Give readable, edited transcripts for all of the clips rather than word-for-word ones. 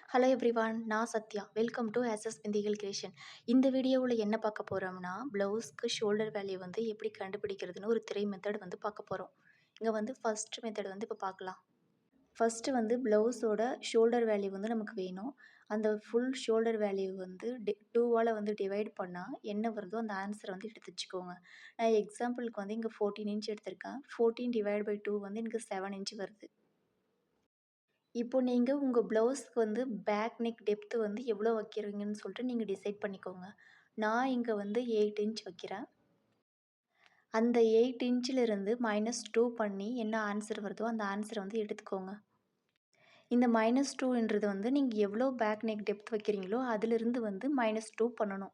Hello everyone, நான் Sathya. Welcome to SS பிந்திகள் creation. இந்த வீடியோவில் என்ன பார்க்க போகிறோம்னா, ப்ளவுஸ்க்கு ஷோல்டர் வேல்யூ வந்து எப்படி கண்டுபிடிக்கிறதுன்னு ஒரு 3 மெத்தட் வந்து பார்க்க போகிறோம். இங்கே வந்து ஃபர்ஸ்ட் மெத்தட் வந்து இப்போ பார்க்கலாம். ஃபர்ஸ்ட்டு வந்து ப்ளவுஸோட ஷோல்டர் வேல்யூ வந்து நமக்கு வேணும். அந்த ஃபுல் ஷோல்டர் வேல்யூ வந்து 2வால் வந்து டிவைட் பண்ணால் என்ன வருதோ அந்த ஆன்சரை வந்து எடுத்து வச்சுக்கோங்க. நான் எக்ஸாம்பிளுக்கு வந்து இங்கே 14 இன்ச் எடுத்திருக்கேன். 14 டிவைட் பை 2 வந்து எனக்கு 7 இன்ச் வருது. இப்போ நீங்க உங்க ப்ளவுஸ்க்கு வந்து பேக் நெக் டெப்த் வந்து எவ்வளோ வைக்கிறீங்கன்னு சொல்லிட்டு நீங்க டிசைட் பண்ணிக்கோங்க. நான் இங்க வந்து 8 இன்ச் வைக்கிறேன். அந்த 8 இன்ச்சிலிருந்து -2 பண்ணி என்ன ஆன்சர் வருதோ அந்த ஆன்சர வந்து எடுத்துக்கோங்க. இந்த -2ன்றது வந்து நீங்க எவ்வளோ பேக் நெக் டெப்த் வைக்கிறீங்களோ அதிலிருந்து வந்து -2 பண்ணணும்.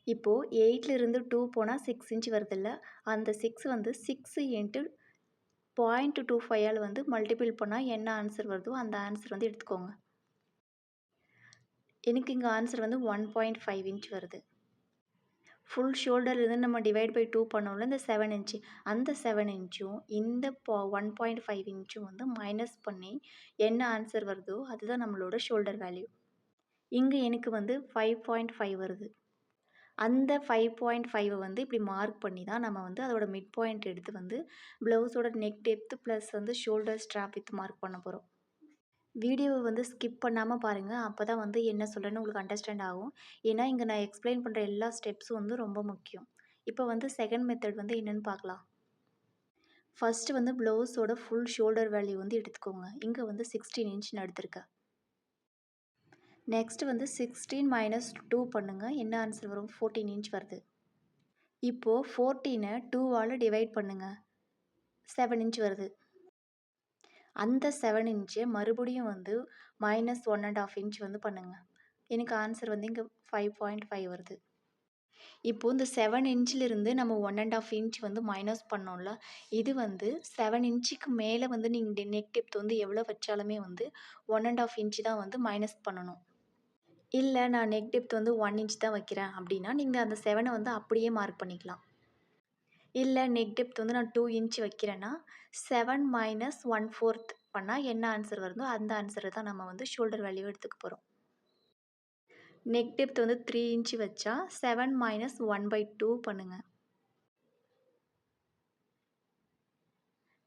இப்போ 8லிருந்து 2 போனா 6 இன்ச் வருதுல்ல, அந்த 6 வந்து 6 இன்ட்டு 0.25ஆல் வந்து மல்டிபிள் பண்ணா என்ன ஆன்சர் வருதோ அந்த ஆன்சர் வந்து எடுத்துக்கோங்க. எனக்கு இங்கே ஆன்சர் வந்து 1.5 இன்ச் வருது. ஃபுல் ஷோல்டர்லேருந்து நம்ம டிவைட் பை 2 பண்ணோம்ல இந்த 7 இன்ச்சு. அந்த 7 இன்ச்சும் இந்த 1.5 இன்ச்சும் வந்து மைனஸ் பண்ணி என்ன ஆன்சர் வருதோ அதுதான் நம்மளோட ஷோல்டர் வேல்யூ. இங்கே எனக்கு வந்து 5.5 வருது. அந்த 5.5 வந்து இப்படி மார்க் பண்ணி தான் நம்ம வந்து அதோட மிட் பாயிண்ட் எடுத்து வந்து ப்ளவுஸோட நெக் டெப்த் ப்ளஸ் வந்து ஷோல்டர் ஸ்ட்ராப் வித் மார்க் பண்ண போகிறோம். வீடியோவை வந்து ஸ்கிப் பண்ணாமல் பாருங்கள். அப்போ தான் வந்து என்ன சொல்கிறேன்னு உங்களுக்கு அண்டர்ஸ்டாண்ட் ஆகும். ஏன்னா இங்கே நான் எக்ஸ்பிளைன் பண்ணுற எல்லா ஸ்டெப்ஸும் வந்து ரொம்ப முக்கியம். இப்போ வந்து செகண்ட் மெத்தட் வந்து என்னென்னு பார்க்கலாம். ஃபஸ்ட்டு வந்து ப்ளவுஸோட ஃபுல் ஷோல்டர் வேல்யூ வந்து எடுத்துக்கோங்க. இங்கே வந்து 16 இன்ச்னு எடுத்திருக்கேன். நெக்ஸ்ட்டு வந்து 16 - 2 பண்ணுங்கள். என்ன ஆன்சர் வரும்? 14 இன்ச் வருது. இப்போது 14ஐ 2ஆல் டிவைட் பண்ணுங்கள். 7 இன்ச் வருது. அந்த 7 இன்ச்சை மறுபடியும் வந்து -1.5 இன்ச் வந்து பண்ணுங்க. எனக்கு ஆன்சர் வந்து இங்கே 5.5 வருது. இப்போது இந்த 7 இன்ச்சிலிருந்து நம்ம 1.5 இன்ச் வந்து மைனஸ் பண்ணோம்ல, இது வந்து 7 இன்ச்சுக்கு மேலே வந்து நீங்கள் நெக் டெப்த் வந்து எவ்வளோ வச்சாலுமே வந்து 1.5 இன்ச் தான் வந்து மைனஸ் பண்ணணும். இல்லை நான் நெக் டெப்த் வந்து 1 இன்ச் தான் வைக்கிறேன் அப்படின்னா நீங்கள் அந்த 7ஐ வந்து அப்படியே மார்க் பண்ணிக்கலாம். இல்லை நெக் டெப்த் வந்து நான் 2 இன்ச் வைக்கிறேன்னா 7 - 1/4 பண்ணால் என்ன ஆன்சர் வருதோ அந்த ஆன்சரை தான் நம்ம வந்து ஷோல்டர் வேல்யூ எடுத்துக்க போகிறோம். நெக் டெப்த் வந்து 3 இன்ச் வச்சா 7 - 1/2 பண்ணுங்கள்.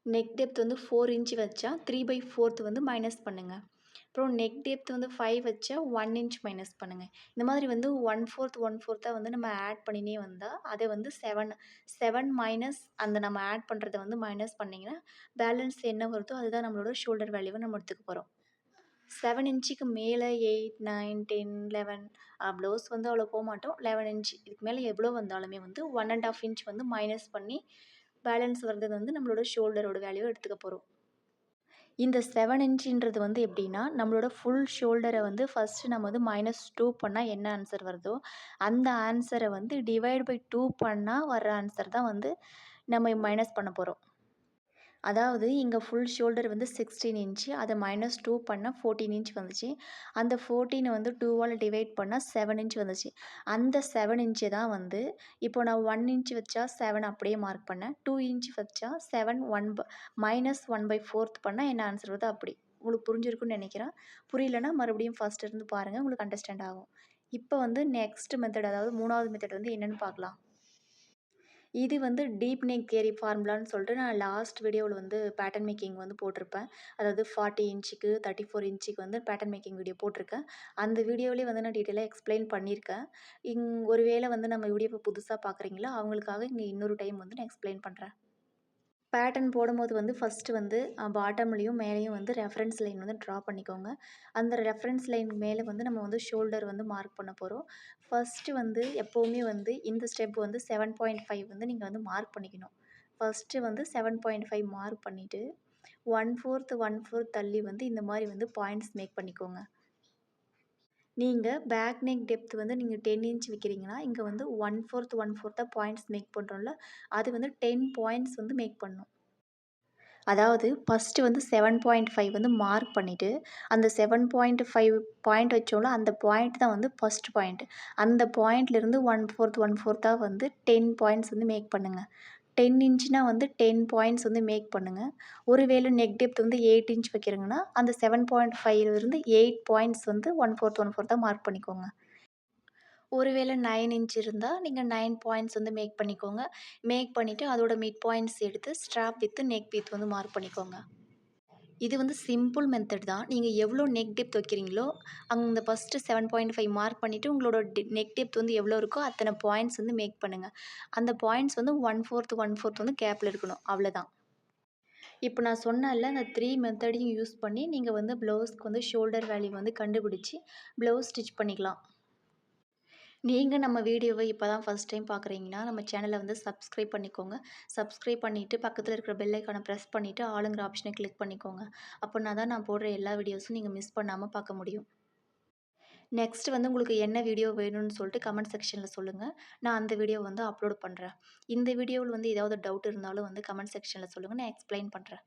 நெக் டெப்த் வந்து 4 இன்ச் வச்சா 3/4 வந்து மைனஸ் பண்ணுங்கள். அப்புறம் நெக் டெப்த் வந்து 5 வச்சா 1 இன்ச் மைனஸ் பண்ணுங்கள். இந்த மாதிரி வந்து 1/4 வந்து நம்ம ஆட் பண்ணினே வந்தால் அதை வந்து 7 மைனஸ் அந்த நம்ம ஆட் பண்ணுறதை வந்து மைனஸ் பண்ணிங்கன்னா பேலன்ஸ் என்ன வருதோ அதுதான் நம்மளோட ஷோல்டர் வேல்யூவை நம்ம எடுத்துக்க போகிறோம். 7 இன்ச்சுக்கு மேலே 8, 9, 10, 11 ப்ளவுஸ் வந்து அவ்வளோ போக மாட்டோம். 11 இன்ச் இதுக்கு மேலே எவ்வளோ வந்தாலுமே வந்து 1.5 இன்ச் வந்து மைனஸ் பண்ணி பேலன்ஸ் வர்றது வந்து நம்மளோட ஷோல்டரோட வேல்யூவை எடுத்துக்க போகிறோம். இந்த 7 இன்ச்சுன்றது வந்து எப்படின்னா நம்மளோட ஃபுல் ஷோல்டரை வந்து ஃபஸ்ட்டு நம்ம வந்து -2 பண்ணால் என்ன ஆன்சர் வருதோ அந்த ஆன்சரை வந்து டிவைட் பை 2 பண்ணால் வர்ற ஆன்சர் தான் வந்து நம்ம மைனஸ் பண்ண போகிறோம். அதாவது இங்கே ஃபுல் ஷோல்டர் வந்து 16 இன்ச்சு அதை -2 பண்ணால் 14 இன்ச் வந்துச்சு. அந்த 14 வந்து 2ஆல் டிவைட் பண்ணால் 7 இன்ச் வந்துச்சு. அந்த 7 இன்ச்சு தான் வந்து இப்போ நான் 1 இன்ச் வச்சா 7 அப்படியே மார்க் பண்ணேன். 2 இன்ச் வச்சா 7 -1/4 பண்ணால் என்ன ஆன்சர் வருதோ அப்படி. உங்களுக்கு புரிஞ்சிருக்குன்னு நினைக்கிறேன். புரியலன்னா மறுபடியும் ஃபர்ஸ்ட் இருந்து பாருங்கள், உங்களுக்கு அண்டர்ஸ்டாண்ட் ஆகும். இப்போ வந்து நெக்ஸ்ட் மெத்தட், அதாவது 3வது மெத்தட் வந்து என்னென்னு பார்க்கலாம். இது வந்து டீப் நெக் தியரி ஃபார்முலான்னு சொல்லிட்டு நான் லாஸ்ட் வீடியோவில் வந்து பேட்டர்ன் மேக்கிங் வந்து போட்டிருப்பேன். அதாவது 40 இன்ச்சுக்கு 34 இன்ச்சுக்கு வந்து பேட்டர்ன் மேக்கிங் வீடியோ போட்டிருக்கேன். அந்த வீடியோவிலே வந்து நான் டீட்டெயிலாக எக்ஸ்பிளைன் பண்ணியிருக்கேன். ஒருவேளை வந்து நம்ம வீடியோவை புதுசாக பார்க்குறீங்களா அவங்களுக்காக இங்கே இன்னொரு டைம் வந்து நான் எக்ஸ்பிளைன் பண்ணுறேன். பேட்டர்ன் போடும்போது வந்து ஃபஸ்ட்டு வந்து பாட்டம்லேயும் மேலேயும் வந்து ரெஃபரன்ஸ் லைன் வந்து ட்ரா பண்ணிக்கோங்க. அந்த ரெஃபரன்ஸ் லைன் மேலே வந்து நம்ம வந்து ஷோல்டர் வந்து மார்க் பண்ண போகிறோம். ஃபஸ்ட்டு வந்து எப்போவுமே வந்து இந்த ஸ்டெப் வந்து 7.5 வந்து நீங்கள் வந்து மார்க் பண்ணிக்கணும். ஃபஸ்ட்டு வந்து 7.5 மார்க் பண்ணிவிட்டு 1/4 தள்ளி வந்து இந்த மாதிரி வந்து பாயிண்ட்ஸ் மேக் பண்ணிக்கோங்க. நீங்கள் பேக் நெக் டெப்த் வந்து நீங்கள் 10 இன்ச் வைக்கிறீங்கன்னா இங்கே வந்து 1/4 பாயிண்ட்ஸ் மேக் பண்ணுறோம்ல, அது வந்து 10 பாயிண்ட்ஸ் வந்து மேக் பண்ணணும். அதாவது ஃபஸ்ட்டு வந்து 7.5 வந்து மார்க் பண்ணிவிட்டு அந்த 7.5 பாயிண்ட் வச்சோம்ல அந்த பாயிண்ட் தான் வந்து ஃபஸ்ட் பாயிண்ட். அந்த பாயிண்ட்லேருந்து 1/4 வந்து 10 பாயிண்ட்ஸ் வந்து மேக் பண்ணுங்கள். 10 இன்ச்னா வந்து 10 பாயிண்ட்ஸ் வந்து மேக் பண்ணுங்க. ஒருவேளை நெக் டெப்த் வந்து 8 இன்ச் வைக்கிறீங்கன்னா, அந்த 7.5லிருந்து 8 பாயிண்ட்ஸ் வந்து 1/4 மார்க் பண்ணிக்கோங்க. ஒருவேளை 9 இன்ச் இருந்தா, நீங்க 9 பாயிண்ட்ஸ் வந்து மேக் பண்ணிக்கோங்க. மேக் பண்ணிட்டு அதோட மிட் பாயிண்ட்ஸ் எடுத்து ஸ்ட்ராப் வித் நெக் விட்த் வந்து மார்க் பண்ணிக்கோங்க. இது வந்து சிம்பிள் மெத்தட் தான். நீங்க எவ்வளோ நெக் டெப்த் வைக்கிறீங்களோ, அந்த ஃபர்ஸ்ட்டு 7.5 மார்க் பண்ணிட்டு உங்களோட நெக் டெப்த் வந்து எவ்வளோ இருக்கோ அத்தன பாயிண்ட்ஸ் வந்து மேக் பண்ணுங்க. அந்த பாயிண்ட்ஸ் வந்து 1/4 வந்து கேப்ல இருக்கணும். அவ்வளதான். இப்ப நான் சொன்னேன்ல, அந்த 3 மெத்தடையும் யூஸ் பண்ணி நீங்க வந்து ப்ளவுஸ்க்கு வந்து ஷோல்டர் வேல்யூ வந்து கண்டுபிடிச்சு, ப்ளவுஸ் ஸ்டிச் பண்ணிக்கலாம். நீங்க நம்ம வீடியோவ இப்ப தான் ஃபர்ஸ்ட் டைம் பார்க்குறீங்கன்னா, நம்ம சேனல வந்து சப்ஸ்கிரைப் பண்ணிக்கோங்க. சப்ஸ்கிரைப் பண்ணிட்டு பக்கத்துல இருக்கிற பெல் ஐகான பிரஸ் பண்ணிட்டு, ஆளுங்கிற ஆப்ஷன கிளிக் பண்ணிக்கோங்க. அப்பன்னா தான் நான் போடுற எல்லா வீடியோஸும் நீங்க மிஸ் பண்ணாம பார்க்க முடியும். நெக்ஸ்ட் வந்து உங்களுக்கு என்ன வீடியோ வேணும்னு சொல்லிட்டு கமெண்ட் செக்ஷன்ல சொல்லுங்க. நான் அந்த வீடியோ வந்து அப்லோட் பண்றேன். இந்த வீடியோவுல வந்து ஏதாவது டவுட் இருந்தாலும் வந்து கமெண்ட் செக்ஷன்ல சொல்லுங்க. நான் எக்ஸ்ப்ளைன் பண்றேன்.